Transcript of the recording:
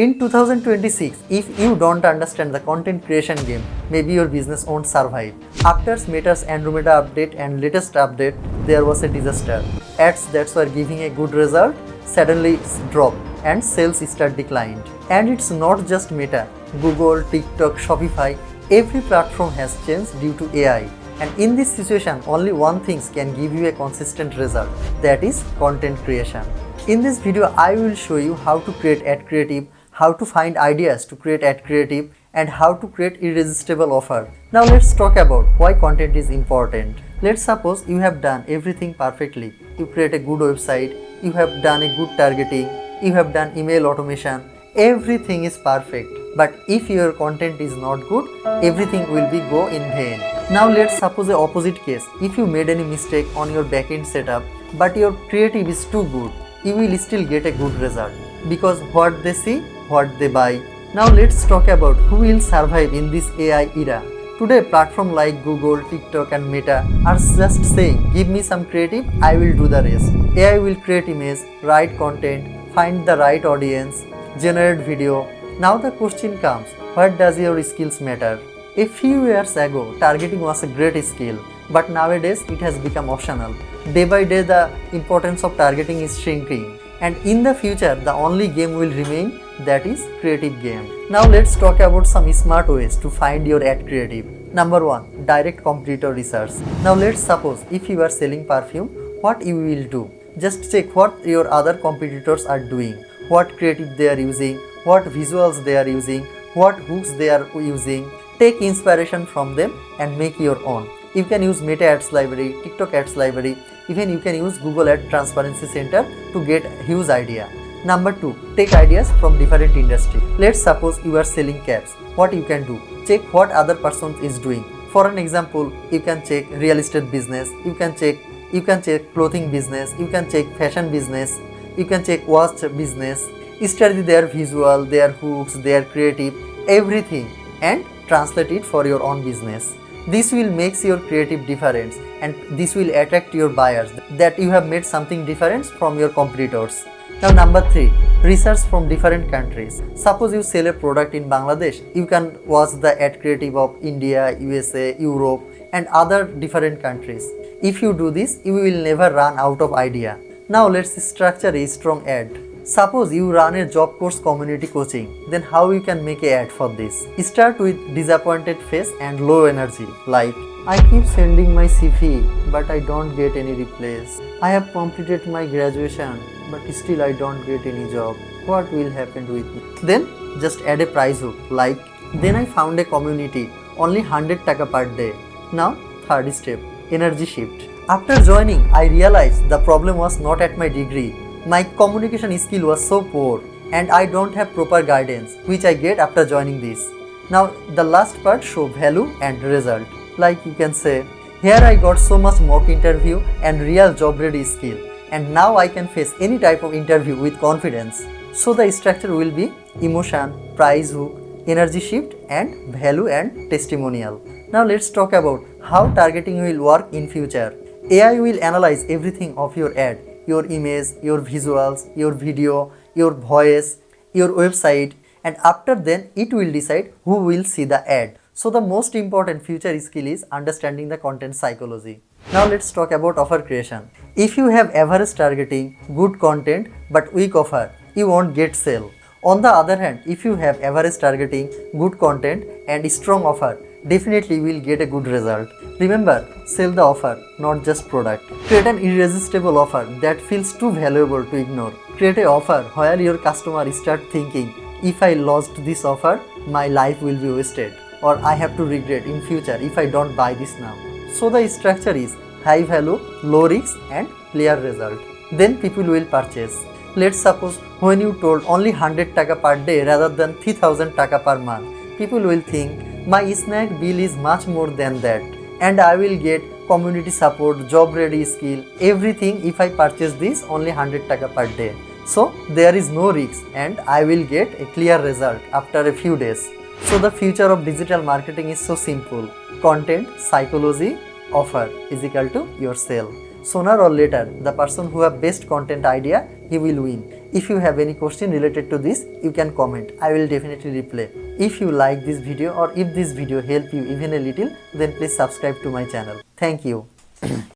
In 2026, if you don't understand the content creation game, maybe your business won't survive. After Meta's Andromeda update and latest update, there was a disaster. Ads that were giving a good result suddenly dropped and sales start declined. And it's not just Meta. Google, TikTok, Shopify, every platform has changed due to AI. And in this situation, only one thing can give you a consistent result, that is content creation. In this video, I will show you how to create ad creative, how to find ideas to create ad creative, and how to create irresistible offer. Now let's talk about why content is important. Let's suppose you have done everything perfectly. You create a good website, you have done a good targeting, you have done email automation, everything is perfect. But if your content is not good, everything will be go in vain. Now let's suppose the opposite case. If you made any mistake on your backend setup, but your creative is too good, you will still get a good result. Because what they see, what they buy. Now let's talk about who will survive in this AI era. Today, platforms like Google, TikTok and Meta are just saying, give me some creative, I will do the rest. AI will create image, write content, find the right audience, generate video. Now the question comes, what does your skills matter? A few years ago, targeting was a great skill, but nowadays it has become optional. Day by day, the importance of targeting is shrinking. And in the future, the only game will remain, that is creative game. Now let's talk about some smart ways to find your ad creative. Number 1, direct competitor research. Now let's suppose if you are selling perfume, what you will do? Just check what your other competitors are doing, what creative they are using, what visuals they are using, what hooks they are using. Take inspiration from them and make your own. You can use Meta Ads Library, TikTok Ads Library, even you can use Google Ad Transparency Center to get a huge idea. Number 2, take ideas from different industry. Let's suppose you are selling caps. What you can do? Check what other person is doing. For an example, you can check real estate business, you can check clothing business, you can check fashion business, you can check watch business. Study their visual, their hooks, their creative, everything, and translate it for your own business. This will make your creative difference and this will attract your buyers that you have made something different from your competitors. Now number 3, research from different countries. Suppose you sell a product in Bangladesh, you can watch the ad creative of India, USA, Europe and other different countries. If you do this, you will never run out of idea. Now let's structure a strong ad. Suppose you run a job course community coaching, then how you can make an ad for this? Start with disappointed face and low energy, like, I keep sending my CV, but I don't get any replies. I have completed my graduation, but still I don't get any job. What will happen with me? Then just add a price hook, like, then I found a community, only 100 taka per day. Now, third step, energy shift. After joining, I realized the problem was not at my degree. My communication skill was so poor and I don't have proper guidance which I get after joining this. Now the last part show value and result. Like you can say, here I got so much mock interview and real job ready skill and now I can face any type of interview with confidence. So the structure will be emotion, price hook, energy shift and value and testimonial. Now let's talk about how targeting will work in future. AI will analyze everything of your ad. Your image, your visuals, your video, your voice, your website, and after then it will decide who will see the ad. So the most important future skill is understanding the content psychology. Now let's talk about offer creation. If you have average targeting, good content but weak offer, you won't get sale. On the other hand, if you have average targeting, good content and strong offer, definitely will get a good result. Remember, sell the offer, not just product. Create an irresistible offer that feels too valuable to ignore. Create an offer where your customer start thinking, if I lost this offer, my life will be wasted or I have to regret in future if I don't buy this now. So the structure is high value, low risk and clear result. Then people will purchase. Let's suppose when you told only 100 taka per day rather than 3000 taka per month, people will think, my snack bill is much more than that and I will get community support, job ready skill, everything if I purchase this only 100 taka per day. So there is no risk and I will get a clear result after a few days. So the future of digital marketing is so simple. Content, psychology, offer is equal to your sale. Sooner or later, the person who have best content idea, he will win. If you have any question related to this, you can comment. I will definitely reply. If you like this video or if this video helped you even a little, then please subscribe to my channel. Thank you.